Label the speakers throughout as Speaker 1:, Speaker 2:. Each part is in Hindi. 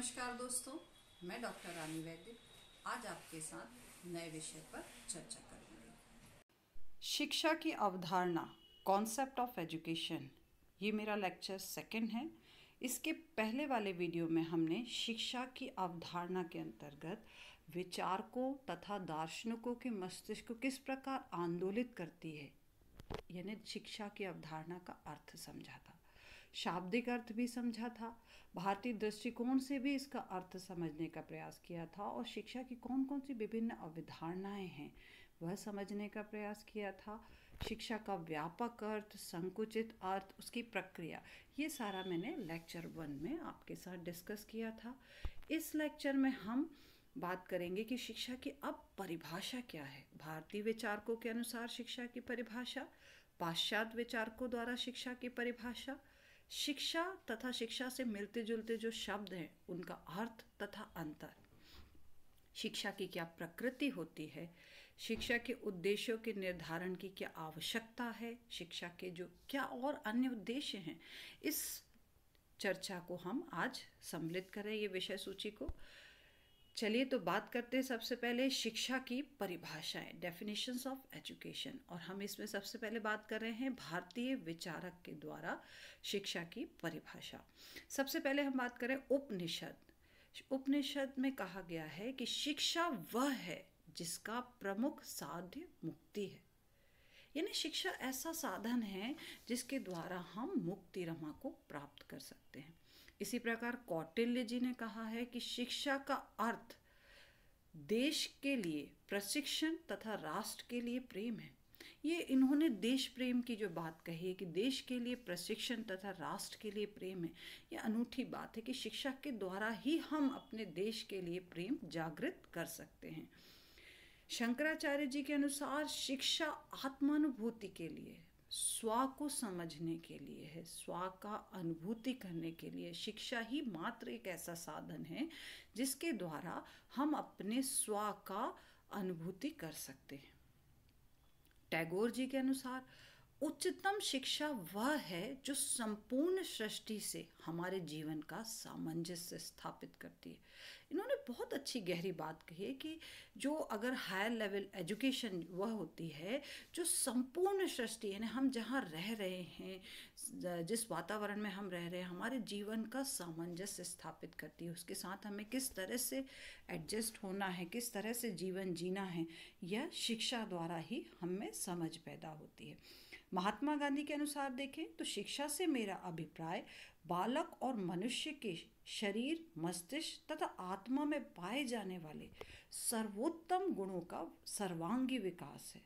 Speaker 1: नमस्कार दोस्तों, मैं डॉक्टर रानी वैद्य आज आपके साथ नए विषय पर चर्चा करूंगी। शिक्षा की अवधारणा, कॉन्सेप्ट ऑफ एजुकेशन, ये मेरा लेक्चर सेकंड है। इसके पहले वाले वीडियो में हमने शिक्षा की अवधारणा के अंतर्गत विचारकों तथा दार्शनिकों के मस्तिष्क को किस प्रकार आंदोलित करती है, यानी शिक्षा की अवधारणा का अर्थ समझा था, शाब्दिक अर्थ भी समझा था, भारतीय दृष्टिकोण से भी इसका अर्थ समझने का प्रयास किया था और शिक्षा की कौन कौन सी विभिन्न अवधारणाएं हैं वह समझने का प्रयास किया था। शिक्षा का व्यापक अर्थ, संकुचित अर्थ, उसकी प्रक्रिया, ये सारा मैंने लेक्चर 1 में आपके साथ डिस्कस किया था। इस लेक्चर में हम बात करेंगे कि शिक्षा की अब परिभाषा क्या है। भारतीय विचारकों के अनुसार शिक्षा की परिभाषा, पाश्चात्य विचारकों द्वारा शिक्षा की परिभाषा, शिक्षा तथा शिक्षा से मिलते जुलते जो शब्द हैं उनका अर्थ तथा अंतर, शिक्षा की क्या प्रकृति होती है, शिक्षा के उद्देश्यों के निर्धारण की क्या आवश्यकता है, शिक्षा के जो क्या और अन्य उद्देश्य हैं, इस चर्चा को हम आज सम्मिलित करें, ये विषय सूची को। चलिए तो बात करते हैं सबसे पहले शिक्षा की परिभाषाएं, डेफिनेशंस ऑफ एजुकेशन। और हम इसमें सबसे पहले बात कर रहे हैं भारतीय विचारक के द्वारा शिक्षा की परिभाषा। सबसे पहले हम बात करें उपनिषद। उपनिषद में कहा गया है कि शिक्षा वह है जिसका प्रमुख साध्य मुक्ति है, यानी शिक्षा ऐसा साधन है जिसके द्वारा हम मुक्ति रमा को प्राप्त कर सकते हैं। इसी प्रकार कौटिल्य जी ने कहा है कि शिक्षा का अर्थ देश के लिए प्रशिक्षण तथा राष्ट्र के लिए प्रेम है। ये इन्होंने देश प्रेम की जो बात कही है कि देश के लिए प्रशिक्षण तथा राष्ट्र के लिए प्रेम है, ये अनूठी बात है कि शिक्षा के द्वारा ही हम अपने देश के लिए प्रेम जागृत कर सकते हैं। शंकराचार्य जी के अनुसार शिक्षा आत्मानुभूति के लिए, स्व को समझने के लिए है, स्व का अनुभूति करने के लिए। शिक्षा ही मात्र एक ऐसा साधन है जिसके द्वारा हम अपने स्व का अनुभूति कर सकते हैं। टैगोर जी के अनुसार उच्चतम शिक्षा वह है जो संपूर्ण सृष्टि से हमारे जीवन का सामंजस्य स्थापित करती है। इन्होंने बहुत अच्छी गहरी बात कही है कि जो अगर हायर लेवल एजुकेशन वह होती है जो संपूर्ण सृष्टि, यानी हम जहाँ रह रहे हैं, जिस वातावरण में हम रह रहे हैं, हमारे जीवन का सामंजस्य स्थापित करती है, उसके साथ हमें किस तरह से एडजस्ट होना है, किस तरह से जीवन जीना है, यह शिक्षा द्वारा ही हमें समझ पैदा होती है। महात्मा गांधी के अनुसार देखें तो शिक्षा से मेरा अभिप्राय बालक और मनुष्य के शरीर, मस्तिष्क तथा आत्मा में पाए जाने वाले सर्वोत्तम गुणों का सर्वांगी विकास है।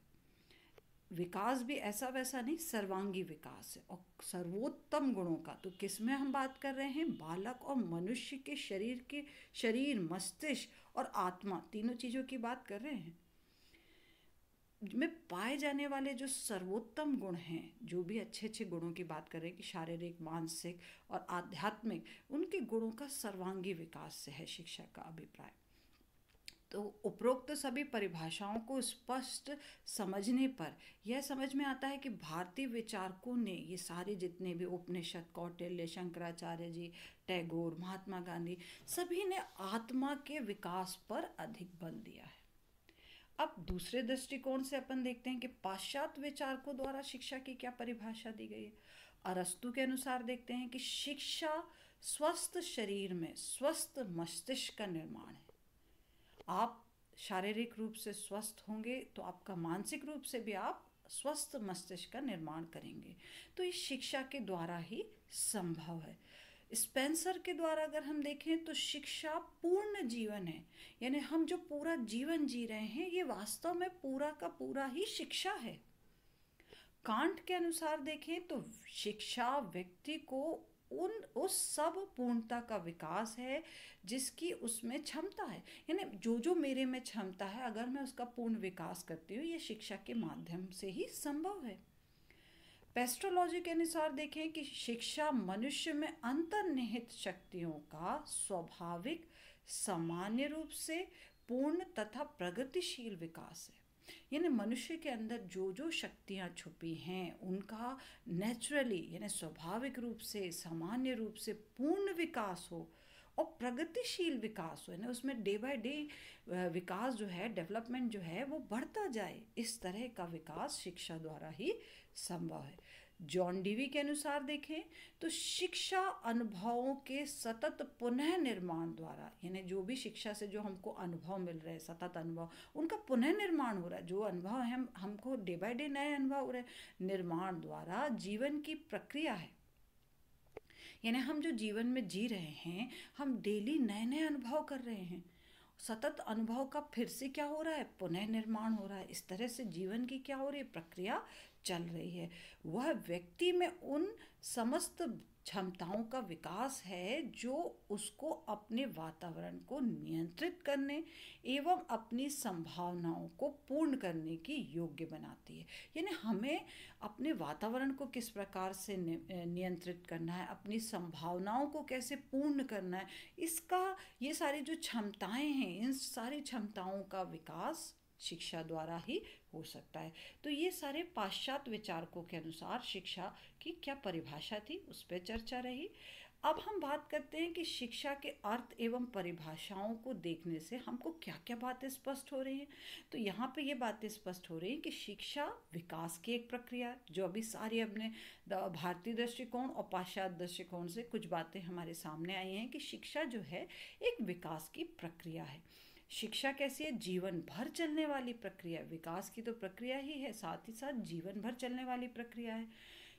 Speaker 1: विकास भी ऐसा वैसा नहीं, सर्वांगी विकास है। और सर्वोत्तम गुणों का तो किस में हम बात कर रहे हैं? बालक और मनुष्य के शरीर, मस्तिष्क और आत्मा, तीनों चीज़ों की बात कर रहे हैं। में पाए जाने वाले जो सर्वोत्तम गुण हैं, जो भी अच्छे अच्छे गुणों की बात करें कि शारीरिक, मानसिक और आध्यात्मिक, उनके गुणों का सर्वांगी विकास से है शिक्षा का अभिप्राय। तो उपरोक्त सभी परिभाषाओं को स्पष्ट समझने पर यह समझ में आता है कि भारतीय विचारकों ने ये सारे जितने भी उपनिषद, कौटिल्य, शंकराचार्य जी, टैगोर, महात्मा गांधी, सभी ने आत्मा के विकास पर अधिक बल दिया है। अब दूसरे दृष्टिकोण से अपन देखते हैं कि पाश्चात्य विचारकों द्वारा शिक्षा की क्या परिभाषा दी गई है। अरस्तु के अनुसार देखते हैं कि शिक्षा स्वस्थ शरीर में स्वस्थ मस्तिष्क का निर्माण है। आप शारीरिक रूप से स्वस्थ होंगे तो आपका मानसिक रूप से भी आप स्वस्थ मस्तिष्क का निर्माण करेंगे। तो इस शिक्षा के द्वारा ही संभव है। स्पेंसर के द्वारा अगर हम देखें तो शिक्षा पूर्ण जीवन है, यानी हम जो पूरा जीवन जी रहे हैं ये वास्तव में पूरा का पूरा ही शिक्षा है। कांट के अनुसार देखें तो शिक्षा व्यक्ति को उस सब पूर्णता का विकास है जिसकी उसमें क्षमता है, यानी जो जो मेरे में क्षमता है अगर मैं उसका पूर्ण विकास करती हूँ, ये शिक्षा के माध्यम से ही संभव है। पेस्ट्रोलॉजी के अनुसार देखें कि शिक्षा मनुष्य में अंतर्निहित शक्तियों का स्वाभाविक, सामान्य रूप से पूर्ण तथा प्रगतिशील विकास है, यानी मनुष्य के अंदर जो जो शक्तियाँ छुपी हैं उनका नेचुरली, यानी स्वाभाविक रूप से, सामान्य रूप से पूर्ण विकास हो, और प्रगतिशील विकास हो, यानी उसमें डे बाय डे विकास जो है, डेवलपमेंट जो है वो बढ़ता जाए, इस तरह का विकास शिक्षा द्वारा ही संभव है। जॉन डीवी के अनुसार देखें तो शिक्षा अनुभवों के सतत पुनः निर्माण द्वारा, यानी जो भी शिक्षा से जो हमको अनुभव मिल रहे हैं, सतत अनुभव, उनका पुनः निर्माण हो रहा है। जो अनुभव है हमको डे बाय डे नए अनुभव हो रहे हैं, निर्माण द्वारा जीवन की प्रक्रिया है। यानी हम जो जीवन में जी रहे हैं, हम डेली नए नए अनुभव कर रहे हैं। सतत अनुभव का फिर से क्या हो रहा है, पुनः निर्माण हो रहा है। इस तरह से जीवन की क्या हो रही है, प्रक्रिया चल रही है। वह व्यक्ति में उन समस्त क्षमताओं का विकास है जो उसको अपने वातावरण को नियंत्रित करने एवं अपनी संभावनाओं को पूर्ण करने की योग्य बनाती है। यानी हमें अपने वातावरण को किस प्रकार से नियंत्रित करना है, अपनी संभावनाओं को कैसे पूर्ण करना है, इसका ये सारी जो क्षमताएं हैं, इन सारी क्षमताओं का विकास शिक्षा द्वारा ही हो सकता है। तो ये सारे पाश्चात्य विचारकों के अनुसार शिक्षा की क्या परिभाषा थी, उस पर चर्चा रही। अब हम बात करते हैं कि शिक्षा के अर्थ एवं परिभाषाओं को देखने से हमको क्या क्या बातें स्पष्ट हो रही हैं। तो यहाँ पे ये बातें स्पष्ट हो रही हैं कि शिक्षा विकास की एक प्रक्रिया, जो अभी सारी अपने भारतीय दृष्टिकोण और पाश्चात्य दृष्टिकोण से कुछ बातें हमारे सामने आई हैं कि शिक्षा जो है एक विकास की प्रक्रिया है। शिक्षा कैसी है, जीवन भर चलने वाली प्रक्रिया। विकास की तो प्रक्रिया ही है, साथ ही साथ जीवन भर चलने वाली प्रक्रिया है।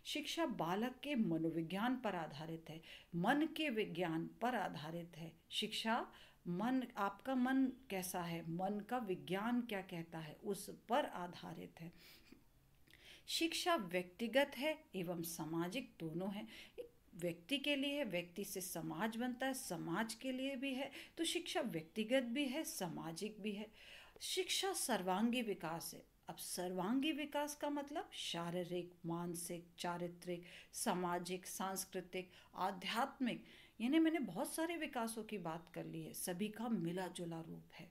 Speaker 1: शिक्षा बालक के मनोविज्ञान पर आधारित है, मन के विज्ञान पर आधारित है। शिक्षा मन, आपका मन कैसा है, मन का विज्ञान क्या कहता है, उस पर आधारित है। शिक्षा व्यक्तिगत है एवं सामाजिक दोनों है। व्यक्ति के लिए है, व्यक्ति से समाज बनता है, समाज के लिए भी है, तो शिक्षा व्यक्तिगत भी है, सामाजिक भी है। शिक्षा सर्वांगी विकास है। अब सर्वांगी विकास का मतलब शारीरिक, मानसिक, चारित्रिक, सामाजिक, सांस्कृतिक, आध्यात्मिक, यानी मैंने बहुत सारे विकासों की बात कर ली है, सभी का मिला जुला रूप है।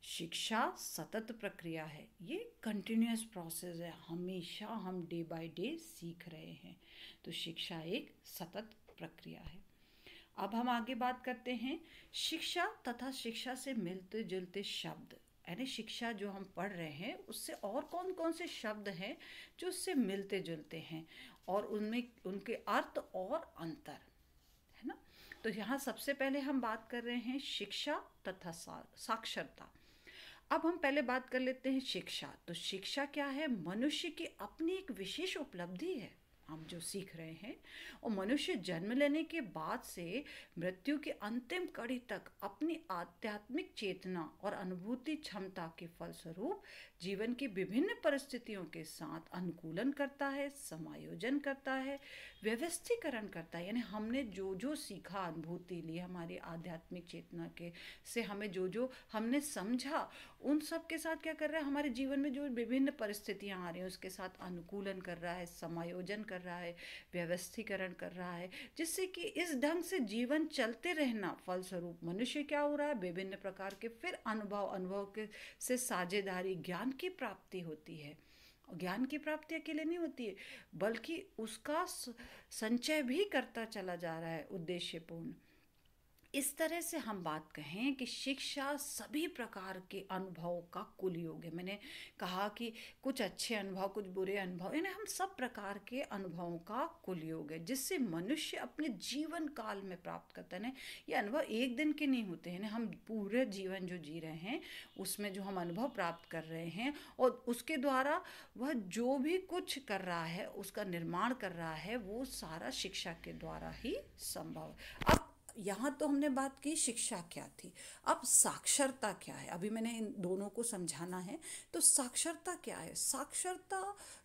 Speaker 1: शिक्षा सतत प्रक्रिया है, ये कंटिन्यूअस प्रोसेस है, हमेशा हम डे बाय डे सीख रहे हैं। तो शिक्षा एक सतत प्रक्रिया है। अब हम आगे बात करते हैं शिक्षा तथा शिक्षा से मिलते जुलते शब्द, यानी शिक्षा जो हम पढ़ रहे हैं उससे और कौन कौन से शब्द हैं जो उससे मिलते जुलते हैं और उनमें उनके अर्थ और अंतर है ना। तो यहाँ सबसे पहले हम बात कर रहे हैं शिक्षा तथा साक्षरता। अब हम पहले बात कर लेते हैं शिक्षा। तो शिक्षा क्या है, मनुष्य की अपनी एक विशेष उपलब्धि है हम जो सीख रहे हैं, और मनुष्य जन्म लेने के बाद से मृत्यु की अंतिम कड़ी तक अपनी आध्यात्मिक चेतना और अनुभूति क्षमता के फलस्वरूप जीवन की विभिन्न परिस्थितियों के साथ अनुकूलन करता है, समायोजन करता है, व्यवस्थीकरण करता है। यानी हमने जो जो सीखा, अनुभूति ली, हमारी आध्यात्मिक चेतना के से हमें जो जो हमने समझा, उन सब के साथ क्या कर रहा है, हमारे जीवन में जो विभिन्न परिस्थितियां आ रही हैं उसके साथ अनुकूलन कर रहा है, समायोजन कर रहा है, व्यवस्थीकरण कर रहा है, जिससे कि इस ढंग से जीवन चलते रहना फलस्वरूप मनुष्य क्या हो रहा है, विभिन्न प्रकार के फिर अनुभव के से साझेदारी, ज्ञान की प्राप्ति होती है। ज्ञान की प्राप्ति अकेले नहीं होती है, बल्कि उसका संचय भी करता चला जा रहा है उद्देश्यपूर्ण। इस तरह से हम बात कहें कि शिक्षा सभी प्रकार के अनुभवों का कुल योग है। मैंने कहा कि कुछ अच्छे अनुभव, कुछ बुरे अनुभव, यानी हम सब प्रकार के अनुभवों का कुल योग है, जिससे मनुष्य अपने जीवन काल में प्राप्त करता है। ये अनुभव एक दिन के नहीं होते हैं, हम पूरे जीवन जो जी रहे हैं उसमें जो हम अनुभव प्राप्त कर रहे हैं और उसके द्वारा वह जो भी कुछ कर रहा है, उसका निर्माण कर रहा है, वो सारा शिक्षा के द्वारा ही संभव है। अब यहाँ तो हमने बात की शिक्षा क्या थी, अब साक्षरता क्या है, अभी मैंने इन दोनों को समझाना है। तो साक्षरता क्या है, साक्षरता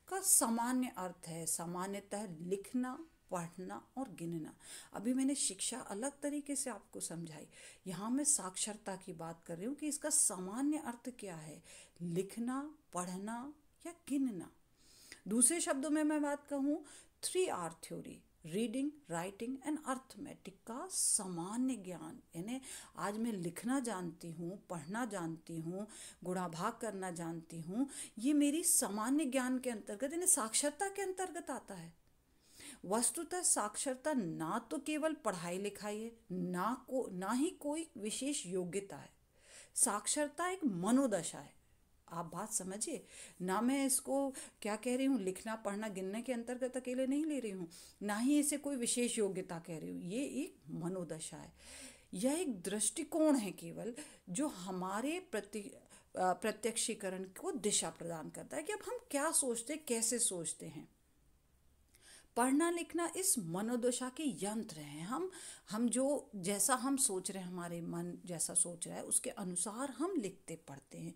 Speaker 1: का सामान्य अर्थ है सामान्यतः लिखना, पढ़ना और गिनना। अभी मैंने शिक्षा अलग तरीके से आपको समझाई, यहाँ मैं साक्षरता की बात कर रही हूँ कि इसका सामान्य अर्थ क्या है, लिखना, पढ़ना या गिनना। दूसरे शब्दों में मैं बात कहूँ 3R theory, reading, writing and arithmetic का सामान्य ज्ञान, यानी आज मैं लिखना जानती हूँ, पढ़ना जानती हूँ, गुणा भाग करना जानती हूँ, ये मेरी सामान्य ज्ञान के अंतर्गत यानी साक्षरता के अंतर्गत आता है। वस्तुतः साक्षरता ना तो केवल पढ़ाई लिखाई है, ना ही कोई विशेष योग्यता है। साक्षरता एक मनोदशा है। आप बात समझिए ना, मैं इसको क्या कह रही हूँ, लिखना पढ़ना गिनने के अंतर्गत अकेले नहीं ले रही हूँ, ना ही इसे कोई विशेष योग्यता कह रही हूँ। ये एक मनोदशा है, यह एक दृष्टिकोण है केवल, जो हमारे प्रत्यक्षीकरण को दिशा प्रदान करता है कि अब हम क्या सोचते, कैसे सोचते हैं। पढ़ना लिखना इस मनोदशा के यंत्र हैं। हम जो जैसा हम सोच रहे हैं, हमारे मन जैसा सोच रहा है, उसके अनुसार हम लिखते पढ़ते हैं।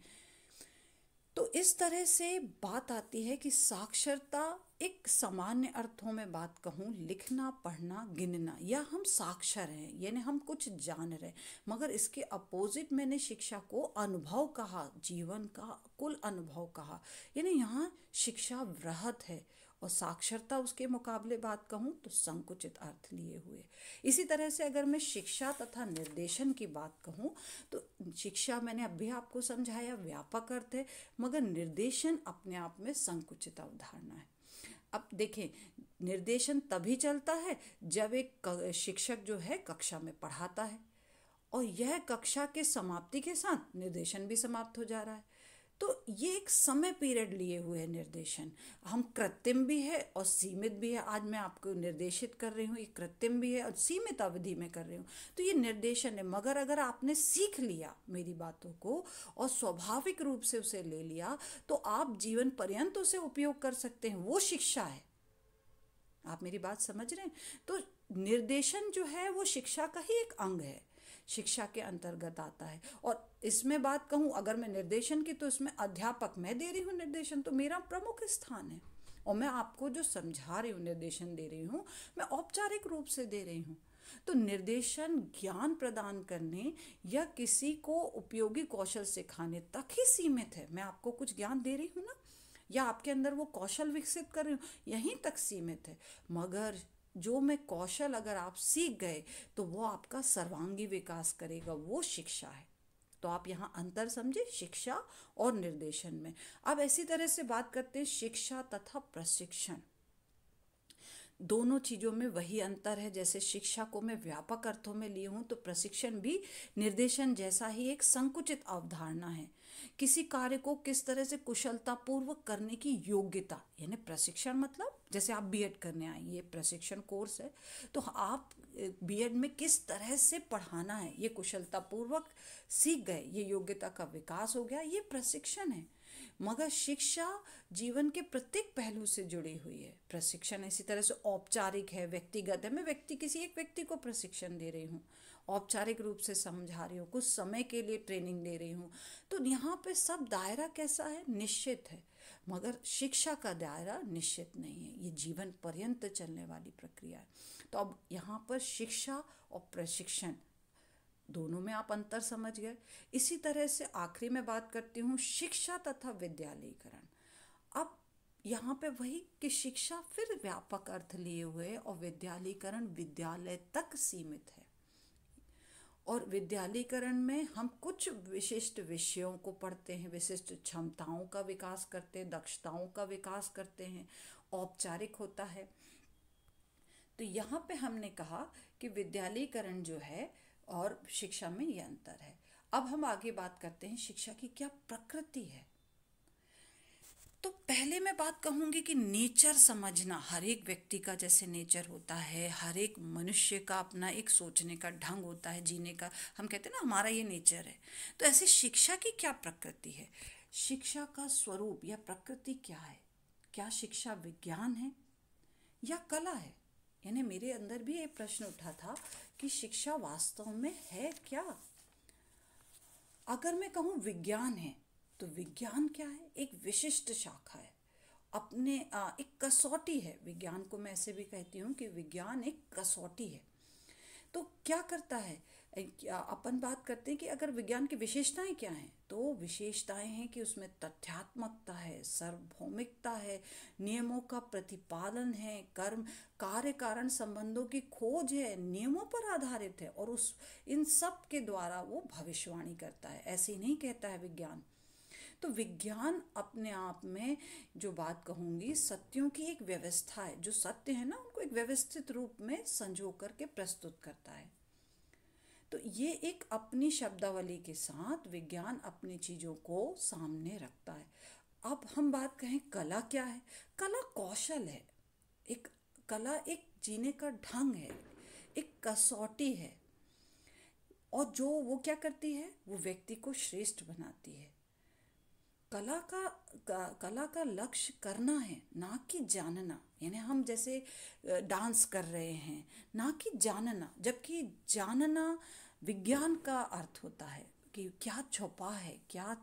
Speaker 1: तो इस तरह से बात आती है कि साक्षरता एक सामान्य अर्थों में बात कहूँ, लिखना पढ़ना गिनना, या हम साक्षर हैं यानी हम कुछ जान रहे हैं। मगर इसके अपोजिट मैंने शिक्षा को अनुभव कहा, जीवन का कुल अनुभव कहा, यानी यहाँ शिक्षा वृहत है और साक्षरता उसके मुकाबले बात कहूँ तो संकुचित अर्थ लिए हुए। इसी तरह से अगर मैं शिक्षा तथा निर्देशन की बात कहूँ तो शिक्षा मैंने अभी आपको समझाया व्यापक अर्थ है, मगर निर्देशन अपने आप में संकुचित अवधारणा है। अब देखें, निर्देशन तभी चलता है जब एक शिक्षक जो है कक्षा में पढ़ाता है और यह कक्षा के समाप्ति के साथ निर्देशन भी समाप्त हो जा रहा है। तो ये एक समय पीरियड लिए हुए है निर्देशन। हम कृत्रिम भी है और सीमित भी है। आज मैं आपको निर्देशित कर रही हूँ, ये कृत्रिम भी है और सीमित अवधि में कर रही हूँ, तो ये निर्देशन है। मगर अगर आपने सीख लिया मेरी बातों को और स्वाभाविक रूप से उसे ले लिया तो आप जीवन पर्यंत उसे उपयोग कर सकते हैं, वो शिक्षा है। आप मेरी बात समझ रहे हैं? तो निर्देशन जो है वो शिक्षा का ही एक अंग है, शिक्षा के अंतर्गत आता है। और इसमें बात कहूँ अगर मैं निर्देशन की, तो इसमें अध्यापक मैं दे रही हूँ निर्देशन, तो मेरा प्रमुख स्थान है। और मैं आपको जो समझा रही हूँ, निर्देशन दे रही हूँ, मैं औपचारिक रूप से दे रही हूँ। तो निर्देशन ज्ञान प्रदान करने या किसी को उपयोगी कौशल सिखाने तक ही सीमित है। मैं आपको कुछ ज्ञान दे रही हूँ ना, या आपके अंदर वो कौशल विकसित कर रही हूँ, यहीं तक सीमित है। मगर जो मैं कौशल अगर आप सीख गए तो वो आपका सर्वांगी विकास करेगा, वो शिक्षा है। तो आप यहाँ अंतर समझे शिक्षा और निर्देशन में। अब ऐसी तरह से बात करते हैं शिक्षा तथा प्रशिक्षण। दोनों चीज़ों में वही अंतर है। जैसे शिक्षा को मैं व्यापक अर्थों में ली हूँ तो प्रशिक्षण भी निर्देशन जैसा ही एक संकुचित अवधारणा है। किसी कार्य को किस तरह से कुशलतापूर्वक करने की योग्यता, यानी प्रशिक्षण मतलब जैसे आप बीएड करने आए, ये प्रशिक्षण कोर्स है, तो आप बीएड में किस तरह से पढ़ाना है ये कुशलतापूर्वक सीख गए, ये योग्यता का विकास हो गया, ये प्रशिक्षण है। मगर शिक्षा जीवन के प्रत्येक पहलू से जुड़ी हुई है। प्रशिक्षण इसी तरह से औपचारिक है, व्यक्तिगत है। मैं किसी एक व्यक्ति को प्रशिक्षण दे रही हूँ, औपचारिक रूप से समझा रही हूँ, कुछ समय के लिए ट्रेनिंग दे रही हूँ। तो यहाँ पे सब दायरा कैसा है, निश्चित है। मगर शिक्षा का दायरा निश्चित नहीं है, ये जीवन पर्यंत चलने वाली प्रक्रिया है। तो अब यहाँ पर शिक्षा और प्रशिक्षण दोनों में आप अंतर समझ गए। इसी तरह से आखिरी में बात करती हूँ शिक्षा तथा विद्यालयीकरण। अब यहाँ पे वही कि शिक्षा फिर व्यापक अर्थ लिए हुए और विद्यालयीकरण विद्यालय तक सीमित है। और विद्यालयीकरण में हम कुछ विशिष्ट विषयों को पढ़ते हैं, विशिष्ट क्षमताओं का विकास करते हैं, दक्षताओं का विकास करते हैं, औपचारिक होता है। तो यहाँ पे हमने कहा कि विद्यालयीकरण जो है और शिक्षा में ये अंतर है। अब हम आगे बात करते हैं शिक्षा की क्या प्रकृति है। तो पहले मैं बात कहूँगी कि नेचर समझना, हर एक व्यक्ति का जैसे नेचर होता है, हर एक मनुष्य का अपना एक सोचने का ढंग होता है, जीने का, हम कहते हैं ना हमारा ये नेचर है। तो ऐसे शिक्षा की क्या प्रकृति है, शिक्षा का स्वरूप या प्रकृति क्या है। क्या शिक्षा विज्ञान है या कला है। यानी मेरे अंदर भी ये प्रश्न उठा था कि शिक्षा वास्तव में है क्या। अगर मैं कहूँ विज्ञान है तो विज्ञान क्या है, एक विशिष्ट शाखा है, अपने एक कसौटी है। विज्ञान को मैं ऐसे भी कहती हूँ कि विज्ञान एक कसौटी है। तो क्या करता है, अपन बात करते हैं कि अगर विज्ञान की विशेषताएं क्या हैं, तो विशेषताएं हैं कि उसमें तथ्यात्मकता है, सार्वभौमिकता है, नियमों का प्रतिपालन है, कार्य कारण संबंधों की खोज है, नियमों पर आधारित है, और इन सब के द्वारा वो भविष्यवाणी करता है। ऐसे ही नहीं कहता है विज्ञान। तो विज्ञान अपने आप में, जो बात कहूँगी, सत्यों की एक व्यवस्था है। जो सत्य है ना, उनको एक व्यवस्थित रूप में संजो करके प्रस्तुत करता है। तो ये एक अपनी शब्दावली के साथ विज्ञान अपनी चीज़ों को सामने रखता है। अब हम बात कहें कला क्या है। कला कौशल है। एक कला एक जीने का ढंग है, एक कसौटी है, और जो वो क्या करती है, वो व्यक्ति को श्रेष्ठ बनाती है। कला का लक्ष्य करना है, ना कि जानना। यानी हम जैसे डांस कर रहे हैं, ना कि जानना। जबकि जानना विज्ञान का अर्थ होता है कि क्या छुपा है, क्या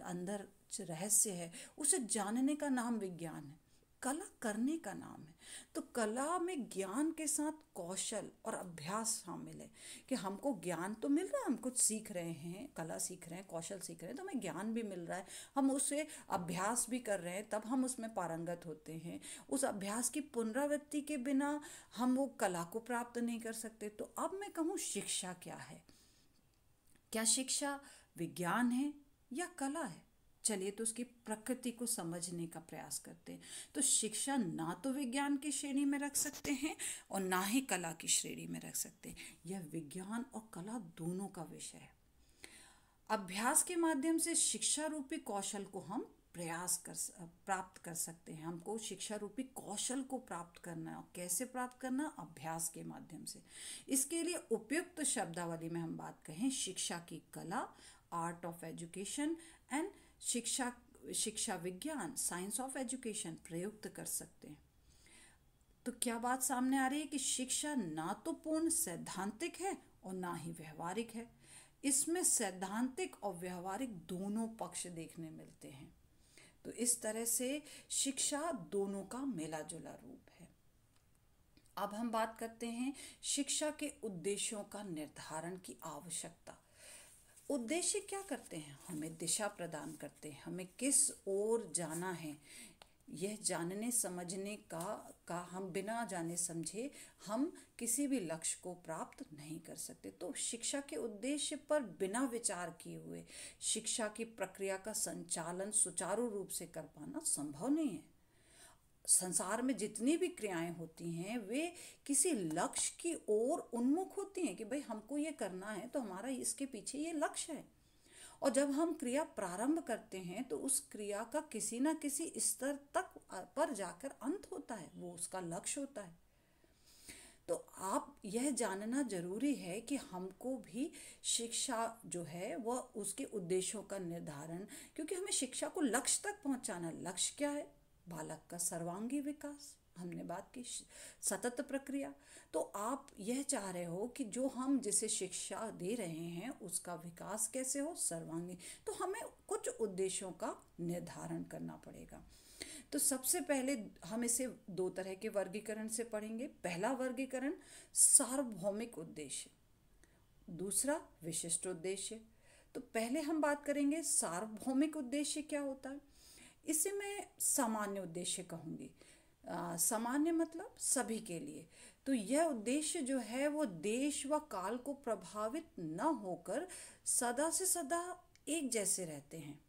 Speaker 1: अंदर रहस्य है, उसे जानने का नाम विज्ञान है। कला करने का नाम है। तो कला में ज्ञान के साथ कौशल और अभ्यास शामिल है कि हमको ज्ञान तो मिल रहा है, हम कुछ सीख रहे हैं, कला सीख रहे हैं, कौशल सीख रहे हैं, तो हमें ज्ञान भी मिल रहा है, हम उससे अभ्यास भी कर रहे हैं, तब हम उसमें पारंगत होते हैं। उस अभ्यास की पुनरावृत्ति के बिना हम वो कला को प्राप्त नहीं कर सकते। तो अब मैं कहूँ शिक्षा क्या है। क्या शिक्षा विज्ञान है या कला है? चलिए तो उसकी प्रकृति को समझने का प्रयास करते हैं। तो शिक्षा ना तो विज्ञान की श्रेणी में रख सकते हैं और ना ही कला की श्रेणी में रख सकते हैं। यह विज्ञान और कला दोनों का विषय है। अभ्यास के माध्यम से शिक्षा रूपी कौशल को हम प्राप्त कर सकते हैं। हमको शिक्षा रूपी कौशल को प्राप्त करना है। और कैसे प्राप्त करना? अभ्यास के माध्यम से। इसके लिए उपयुक्त शब्दावली में हम बात कहें, शिक्षा की कला, आर्ट ऑफ एजुकेशन, एंड शिक्षा विज्ञान, साइंस ऑफ एजुकेशन प्रयुक्त कर सकते हैं। तो क्या बात सामने आ रही है कि शिक्षा ना तो पूर्ण सैद्धांतिक है और ना ही व्यवहारिक है। इसमें सैद्धांतिक और व्यवहारिक दोनों पक्ष देखने मिलते हैं। तो इस तरह से शिक्षा दोनों का मिला जुला रूप है। अब हम बात करते हैं शिक्षा के उद्देश्यों का निर्धारण की आवश्यकता। उद्देश्य क्या करते हैं? हमें दिशा प्रदान करते हैं, हमें किस ओर जाना है, यह जानने समझने का हम बिना जाने समझे हम किसी भी लक्ष्य को प्राप्त नहीं कर सकते। तो शिक्षा के उद्देश्य पर बिना विचार किए हुए शिक्षा की प्रक्रिया का संचालन सुचारू रूप से कर पाना संभव नहीं है। संसार में जितनी भी क्रियाएं होती हैं वे किसी लक्ष्य की ओर उन्मुख होती हैं कि भाई हमको ये करना है, तो हमारा इसके पीछे ये लक्ष्य है। और जब हम क्रिया प्रारंभ करते हैं तो उस क्रिया का किसी ना किसी स्तर तक पर जाकर अंत होता है, वो उसका लक्ष्य होता है। तो आप यह जानना जरूरी है कि हमको भी शिक्षा जो है वह उसके उद्देश्यों का निर्धारण, क्योंकि हमें शिक्षा को लक्ष्य तक पहुंचाना। लक्ष्य क्या है? बालक का सर्वांगी विकास। हमने बात की सतत प्रक्रिया। तो आप यह चाह रहे हो कि जो हम जिसे शिक्षा दे रहे हैं उसका विकास कैसे हो? सर्वांगी। तो हमें कुछ उद्देश्यों का निर्धारण करना पड़ेगा। तो सबसे पहले हम इसे दो तरह के वर्गीकरण से पढ़ेंगे। पहला वर्गीकरण सार्वभौमिक उद्देश्य, दूसरा विशिष्ट उद्देश्य। तो पहले हम बात करेंगे सार्वभौमिक उद्देश्य क्या होता है। इसे मैं सामान्य उद्देश्य कहूँगी। सामान्य मतलब सभी के लिए। तो यह उद्देश्य जो है वो देश व काल को प्रभावित न होकर सदा से सदा एक जैसे रहते हैं।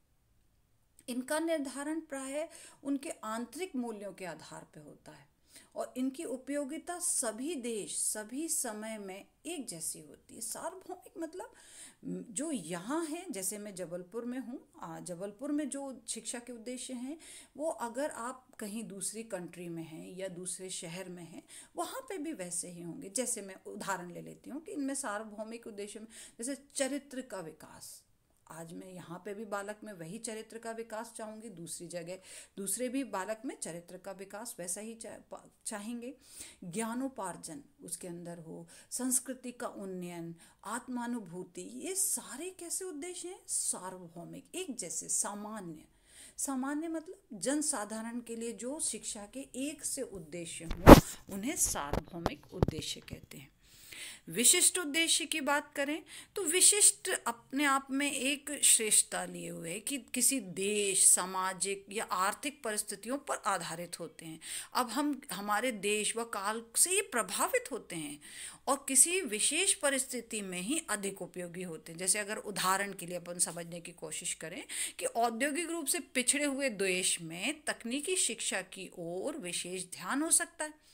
Speaker 1: इनका निर्धारण प्रायः उनके आंतरिक मूल्यों के आधार पर होता है और इनकी उपयोगिता सभी देश सभी समय में एक जैसी होती है। सार्वभौमिक मतलब जो यहाँ है, जैसे मैं जबलपुर में हूँ, जबलपुर में जो शिक्षा के उद्देश्य हैं वो अगर आप कहीं दूसरी कंट्री में हैं या दूसरे शहर में हैं वहाँ पे भी वैसे ही होंगे। जैसे मैं उदाहरण ले लेती हूँ कि इनमें सार्वभौमिक उद्देश्य में जैसे चरित्र का विकास, आज मैं यहाँ पे भी बालक में वही चरित्र का विकास चाहूँगी, दूसरी जगह दूसरे भी बालक में चरित्र का विकास वैसा ही चाहेंगे। ज्ञानोपार्जन उसके अंदर हो, संस्कृति का उन्नयन, आत्मानुभूति, ये सारे कैसे उद्देश्य हैं? सार्वभौमिक, एक जैसे, सामान्य। सामान्य मतलब जनसाधारण के लिए जो शिक्षा के एक से उद्देश्य हों उन्हें सार्वभौमिक उद्देश्य कहते हैं। विशिष्ट उद्देश्य की बात करें तो विशिष्ट अपने आप में एक श्रेष्ठता लिए हुए है कि किसी देश, सामाजिक या आर्थिक परिस्थितियों पर आधारित होते हैं। अब हम हमारे देश व काल से ये प्रभावित होते हैं और किसी विशेष परिस्थिति में ही अधिक उपयोगी होते हैं। जैसे अगर उदाहरण के लिए अपन समझने की कोशिश करें कि औद्योगिक रूप से पिछड़े हुए देश में तकनीकी शिक्षा की ओर विशेष ध्यान हो सकता है।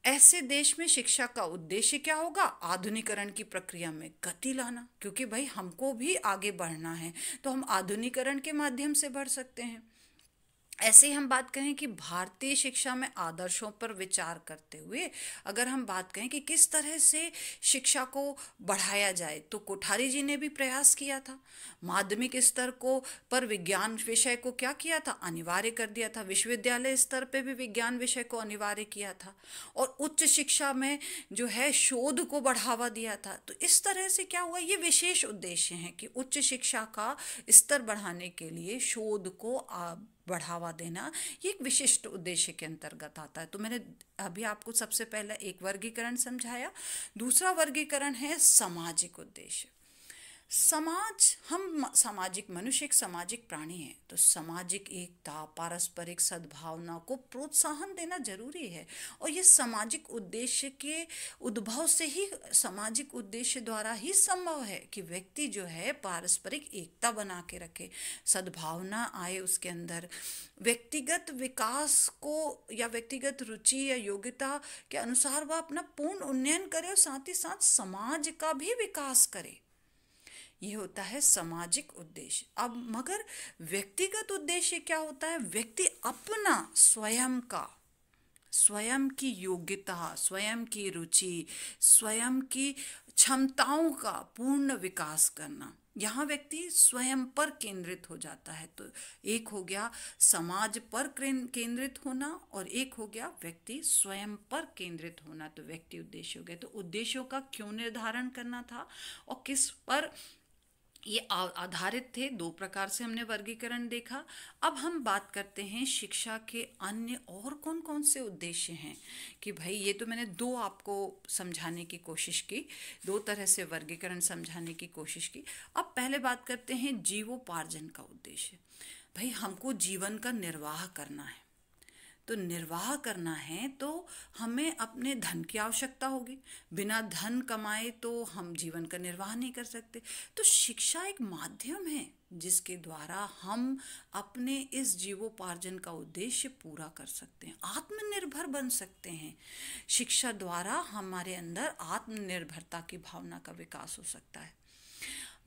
Speaker 1: ऐसे देश में शिक्षा का उद्देश्य क्या होगा? आधुनिकरण की प्रक्रिया में गति लाना, क्योंकि भाई हमको भी आगे बढ़ना है तो हम आधुनिकरण के माध्यम से बढ़ सकते हैं। ऐसे ही हम बात करें कि भारतीय शिक्षा में आदर्शों पर विचार करते हुए अगर हम बात करें कि किस तरह से शिक्षा को बढ़ाया जाए, तो कोठारी जी ने भी प्रयास किया था। माध्यमिक स्तर को पर विज्ञान विषय को क्या किया था? अनिवार्य कर दिया था। विश्वविद्यालय स्तर पे भी विज्ञान विषय को अनिवार्य किया था और उच्च शिक्षा में जो है शोध को बढ़ावा दिया था। तो इस तरह से क्या हुआ? ये विशेष उद्देश्य हैं कि उच्च शिक्षा का स्तर बढ़ाने के लिए शोध को बढ़ावा देना, ये एक विशिष्ट उद्देश्य के अंतर्गत आता है। तो मैंने अभी आपको सबसे पहला एक वर्गीकरण समझाया। दूसरा वर्गीकरण है सामाजिक उद्देश्य। समाज, हम सामाजिक, मनुष्य एक सामाजिक प्राणी है, तो सामाजिक एकता, पारस्परिक सद्भावना को प्रोत्साहन देना जरूरी है। और ये सामाजिक उद्देश्य के उद्भव से ही, सामाजिक उद्देश्य द्वारा ही संभव है कि व्यक्ति जो है पारस्परिक एकता बना के रखे, सद्भावना आए उसके अंदर, व्यक्तिगत विकास को या व्यक्तिगत रुचि या योग्यता के अनुसार वह अपना पूर्ण उन्नयन करे और साथ ही साथ समाज का भी विकास करे। ये होता है सामाजिक उद्देश्य। अब मगर व्यक्तिगत उद्देश्य क्या होता है? व्यक्ति अपना स्वयं की योग्यता, स्वयं की रुचि, स्वयं की क्षमताओं का पूर्ण विकास करना। यहाँ व्यक्ति स्वयं पर केंद्रित हो जाता है। तो एक हो गया समाज पर केंद्रित होना और एक हो गया व्यक्ति स्वयं पर केंद्रित होना। तो व्यक्ति उद्देश्य हो गया। तो उद्देश्यों का क्यों निर्धारण करना था और किस पर ये आधारित थे? दो प्रकार से हमने वर्गीकरण देखा। अब हम बात करते हैं शिक्षा के अन्य और कौन कौन से उद्देश्य हैं। कि भाई ये तो मैंने दो आपको समझाने की कोशिश की, दो तरह से वर्गीकरण समझाने की कोशिश की। अब पहले बात करते हैं जीवोपार्जन का उद्देश्य। भाई हमको जीवन का निर्वाह करना है, तो निर्वाह करना है तो हमें अपने धन की आवश्यकता होगी। बिना धन कमाए तो हम जीवन का निर्वाह नहीं कर सकते। तो शिक्षा एक माध्यम है जिसके द्वारा हम अपने इस जीवोपार्जन का उद्देश्य पूरा कर सकते हैं, आत्मनिर्भर बन सकते हैं। शिक्षा द्वारा हमारे अंदर आत्मनिर्भरता की भावना का विकास हो सकता है।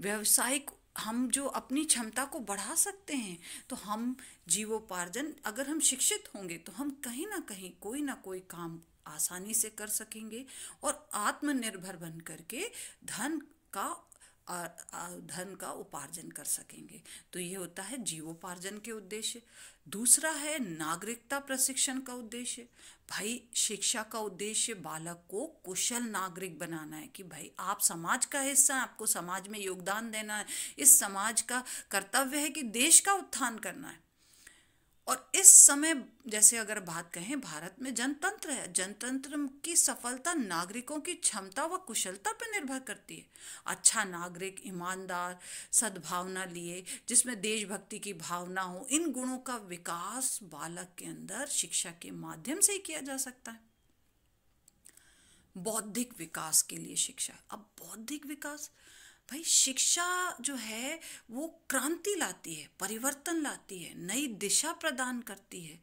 Speaker 1: व्यवसायिक, हम जो अपनी क्षमता को बढ़ा सकते हैं, तो हम जीवोपार्जन, अगर हम शिक्षित होंगे तो हम कहीं ना कोई काम आसानी से कर सकेंगे और आत्मनिर्भर बन करके धन का उपार्जन कर सकेंगे। तो ये होता है जीवोपार्जन के उद्देश्य। दूसरा है नागरिकता प्रशिक्षण का उद्देश्य। भाई शिक्षा का उद्देश्य बालक को कुशल नागरिक बनाना है कि भाई आप समाज का हिस्सा हैं, आपको समाज में योगदान देना है। इस समाज का कर्तव्य है कि देश का उत्थान करना है। और इस समय जैसे अगर बात कहें, भारत में जनतंत्र है, जनतंत्र की सफलता नागरिकों की क्षमता व कुशलता पर निर्भर करती है। अच्छा नागरिक, ईमानदार, सद्भावना लिए, जिसमें देशभक्ति की भावना हो, इन गुणों का विकास बालक के अंदर शिक्षा के माध्यम से ही किया जा सकता है। बौद्धिक विकास के लिए शिक्षा। अब बौद्धिक विकास, भाई शिक्षा जो है वो क्रांति लाती है, परिवर्तन लाती है, नई दिशा प्रदान करती है।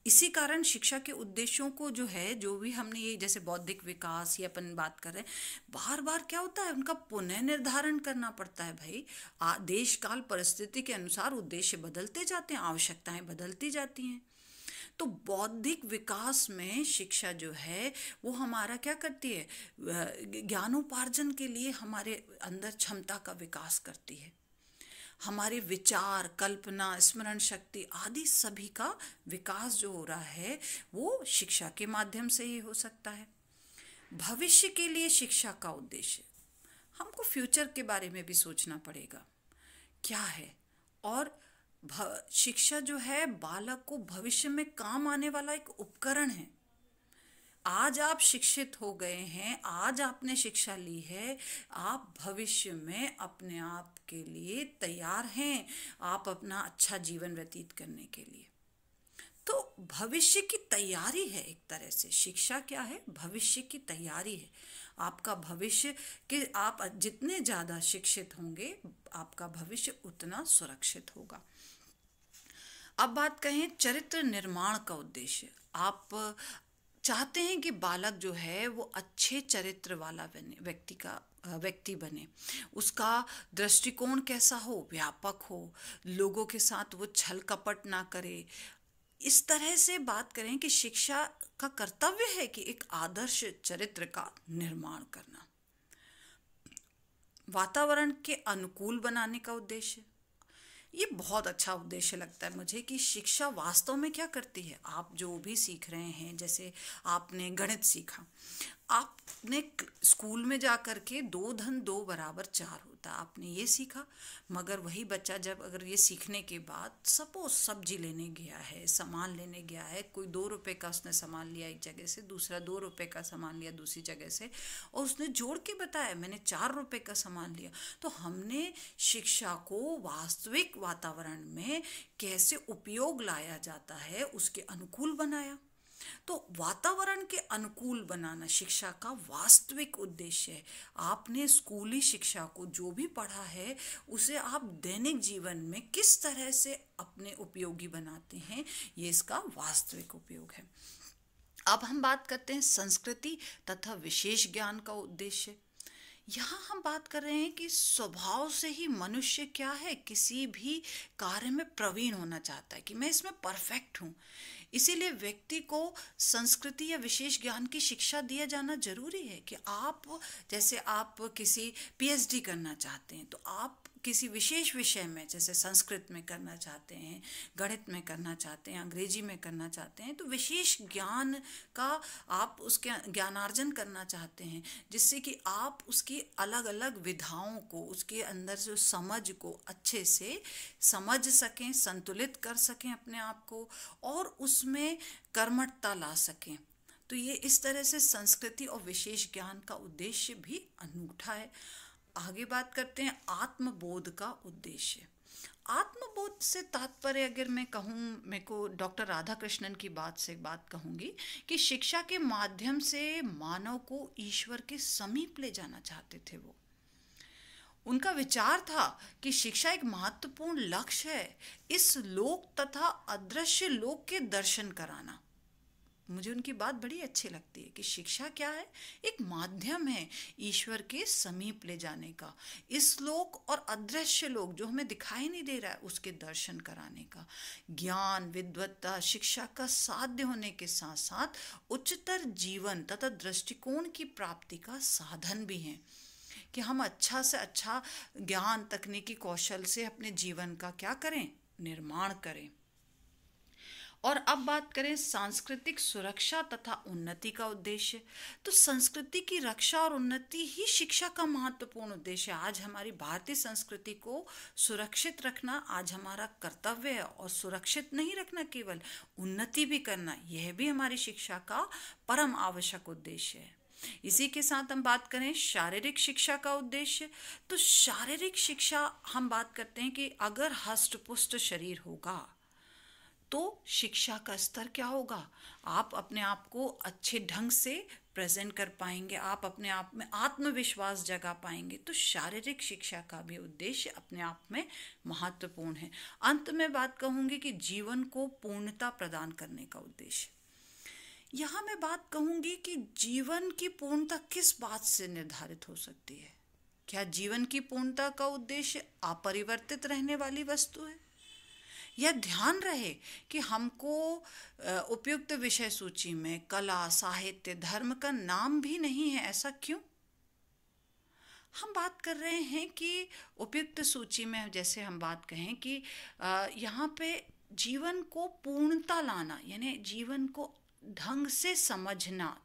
Speaker 1: इसी कारण शिक्षा के उद्देश्यों को जो है, जो भी हमने ये जैसे बौद्धिक विकास या अपन बात कर रहे हैं, बार बार क्या होता है उनका पुनः निर्धारण करना पड़ता है। भाई देश काल परिस्थिति के अनुसार उद्देश्य बदलते जाते हैं, आवश्यकताएं बदलती जाती हैं। तो बौद्धिक विकास में शिक्षा जो है वो हमारा क्या करती है? ज्ञानोपार्जन के लिए हमारे अंदर क्षमता का विकास करती है। हमारे विचार, कल्पना, स्मरण शक्ति आदि सभी का विकास जो हो रहा है वो शिक्षा के माध्यम से ही हो सकता है। भविष्य के लिए शिक्षा का उद्देश्य, हमको फ्यूचर के बारे में भी सोचना पड़ेगा क्या है। और शिक्षा जो है बालक को भविष्य में काम आने वाला एक उपकरण है। आज आप शिक्षित हो गए हैं, आज आपने शिक्षा ली है, आप भविष्य में अपने आप के लिए तैयार हैं, आप अपना अच्छा जीवन व्यतीत करने के लिए। तो भविष्य की तैयारी है, एक तरह से शिक्षा क्या है, भविष्य की तैयारी है। आपका भविष्य कि आप जितने ज़्यादा शिक्षित होंगे, आपका भविष्य उतना सुरक्षित होगा। अब बात कहें चरित्र निर्माण का उद्देश्य। आप चाहते हैं कि बालक जो है वो अच्छे चरित्र वाला बने, व्यक्ति बने, उसका दृष्टिकोण कैसा हो, व्यापक हो, लोगों के साथ वो छल कपट ना करे। इस तरह से बात करें कि शिक्षा का कर्तव्य है कि एक आदर्श चरित्र का निर्माण करना। वातावरण के अनुकूल बनाने का उद्देश्य, ये बहुत अच्छा उद्देश्य लगता है मुझे कि शिक्षा वास्तव में क्या करती है। आप जो भी सीख रहे हैं, जैसे आपने गणित सीखा, आपने स्कूल में जा कर के 2 × 2 = 4 होता है, आपने ये सीखा। मगर वही बच्चा जब अगर ये सीखने के बाद सपोज सब्जी लेने गया है, सामान लेने गया है, कोई 2 रुपए का उसने सामान लिया एक जगह से, दूसरा 2 रुपए का सामान लिया दूसरी जगह से, और उसने जोड़ के बताया मैंने 4 रुपए का सामान लिया। तो हमने शिक्षा को वास्तविक वातावरण में कैसे उपयोग लाया जाता है उसके अनुकूल बनाया। तो वातावरण के अनुकूल बनाना शिक्षा का वास्तविक उद्देश्य है। आपने स्कूली शिक्षा को जो भी पढ़ा है उसे आप दैनिक जीवन में किस तरह से अपने उपयोगी बनाते हैं, ये इसका वास्तविक उपयोग है। अब हम बात करते हैं संस्कृति तथा विशेष ज्ञान का उद्देश्य। यहाँ हम बात कर रहे हैं कि स्वभाव से ही मनुष्य क्या है, किसी भी कार्य में प्रवीण होना चाहता है कि मैं इसमें परफेक्ट हूँ। इसीलिए व्यक्ति को संस्कृति या विशेष ज्ञान की शिक्षा दिया जाना जरूरी है कि आप जैसे आप किसी पीएचडी करना चाहते हैं तो आप किसी विशेष विषय में, जैसे संस्कृत में करना चाहते हैं, गणित में करना चाहते हैं, अंग्रेजी में करना चाहते हैं, तो विशेष ज्ञान का आप उसके ज्ञानार्जन करना चाहते हैं, जिससे कि आप उसकी अलग अलग विधाओं को, उसके अंदर जो समझ को अच्छे से समझ सकें, संतुलित कर सकें अपने आप को, और उसमें कर्मठता ला सकें। तो ये इस तरह से संस्कृति और विशेष ज्ञान का उद्देश्य भी अनूठा है। आगे बात करते हैं आत्मबोध का उद्देश्य। आत्मबोध से तात्पर्य अगर मैं कहूँ, मेरे को डॉक्टर राधा कृष्णन की बात से बात कहूँगी कि शिक्षा के माध्यम से मानव को ईश्वर के समीप ले जाना चाहते थे। वो उनका विचार था कि शिक्षा एक महत्वपूर्ण लक्ष्य है, इस लोक तथा अदृश्य लोक के दर्शन कराना। मुझे उनकी बात बड़ी अच्छी लगती है कि शिक्षा क्या है, एक माध्यम है ईश्वर के समीप ले जाने का, इस लोक और अदृश्य लोक जो हमें दिखाई नहीं दे रहा है उसके दर्शन कराने का। ज्ञान विद्वत्ता शिक्षा का साध्य होने के साथ साथ उच्चतर जीवन तथा दृष्टिकोण की प्राप्ति का साधन भी है कि हम अच्छा से अच्छा ज्ञान तकनीकी कौशल से अपने जीवन का क्या करें, निर्माण करें। और अब बात करें सांस्कृतिक सुरक्षा तथा उन्नति का उद्देश्य, तो संस्कृति की रक्षा और उन्नति ही शिक्षा का महत्वपूर्ण उद्देश्य है। आज हमारी भारतीय संस्कृति को सुरक्षित रखना आज हमारा कर्तव्य है, और सुरक्षित नहीं रखना, केवल उन्नति भी करना, यह भी हमारी शिक्षा का परम आवश्यक उद्देश्य है। इसी के साथ हम बात करें शारीरिक शिक्षा का उद्देश्य, तो शारीरिक शिक्षा हम बात करते हैं कि अगर हष्ट पुष्ट शरीर होगा तो शिक्षा का स्तर क्या होगा, आप अपने आप को अच्छे ढंग से प्रेजेंट कर पाएंगे, आप अपने आप में आत्मविश्वास जगा पाएंगे। तो शारीरिक शिक्षा का भी उद्देश्य अपने आप में महत्वपूर्ण है। अंत में बात कहूँगी कि जीवन को पूर्णता प्रदान करने का उद्देश्य। यहाँ मैं बात कहूँगी कि जीवन की पूर्णता किस बात से निर्धारित हो सकती है। क्या जीवन की पूर्णता का उद्देश्य अपरिवर्तित रहने वाली वस्तु है? यह ध्यान रहे कि हमको उपयुक्त विषय सूची में कला साहित्य धर्म का नाम भी नहीं है। ऐसा क्यों? हम बात कर रहे हैं कि उपयुक्त सूची में, जैसे हम बात कहें कि यहाँ पे जीवन को पूर्णता लाना, यानी जीवन को ढंग से समझना,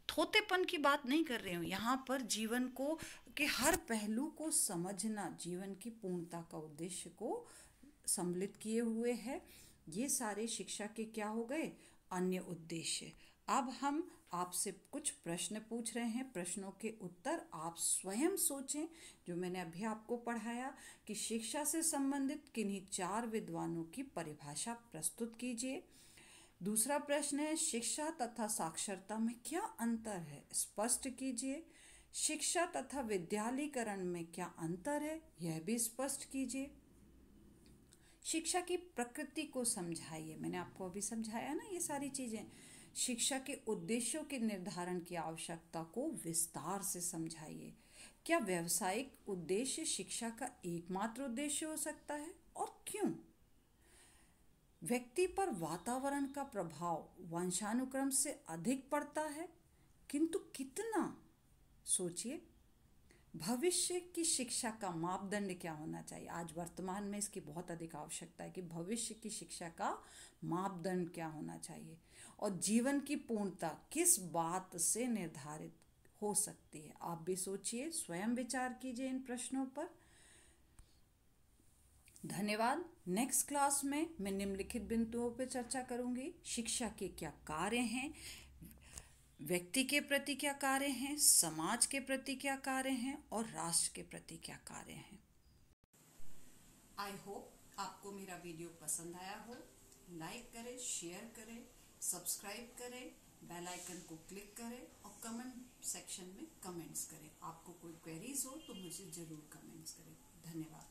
Speaker 1: थोतेपन की बात नहीं कर रही हूँ यहाँ पर, जीवन को के हर पहलू को समझना जीवन की पूर्णता का उद्देश्य को सम्मिलित किए हुए है। ये सारे शिक्षा के क्या हो गए, अन्य उद्देश्य। अब हम आपसे कुछ प्रश्न पूछ रहे हैं। प्रश्नों के उत्तर आप स्वयं सोचें। जो मैंने अभी आपको पढ़ाया कि शिक्षा से संबंधित किन्हीं 4 विद्वानों की परिभाषा प्रस्तुत कीजिए। दूसरा प्रश्न है, शिक्षा तथा साक्षरता में क्या अंतर है, स्पष्ट कीजिए। शिक्षा तथा विद्यालयीकरण में क्या अंतर है, यह भी स्पष्ट कीजिए। शिक्षा की प्रकृति को समझाइए। मैंने आपको अभी समझाया ना ये सारी चीज़ें। शिक्षा के उद्देश्यों के निर्धारण की आवश्यकता को विस्तार से समझाइए। क्या व्यावसायिक उद्देश्य शिक्षा का एकमात्र उद्देश्य हो सकता है और क्यों? व्यक्ति पर वातावरण का प्रभाव वंशानुक्रम से अधिक पड़ता है, किंतु कितना? सोचिए। भविष्य की शिक्षा का मापदंड क्या होना चाहिए? आज वर्तमान में इसकी बहुत अधिक आवश्यकता है कि भविष्य की शिक्षा का मापदंड क्या होना चाहिए, और जीवन की पूर्णता किस बात से निर्धारित हो सकती है? आप भी सोचिए, स्वयं विचार कीजिए इन प्रश्नों पर। धन्यवाद। नेक्स्ट क्लास में मैं निम्नलिखित बिंदुओं पर चर्चा करूंगी। शिक्षा के क्या कार्य हैं, व्यक्ति के प्रति क्या कार्य हैं, समाज के प्रति क्या कार्य हैं, और राष्ट्र के प्रति क्या कार्य हैं। आई होप आपको मेरा वीडियो पसंद आया हो। लाइक करें, शेयर करें, सब्सक्राइब करें, बेल आइकन को क्लिक करें और कमेंट सेक्शन में कमेंट्स करें। आपको कोई क्वेरीज हो तो मुझे ज़रूर कमेंट्स करें। धन्यवाद।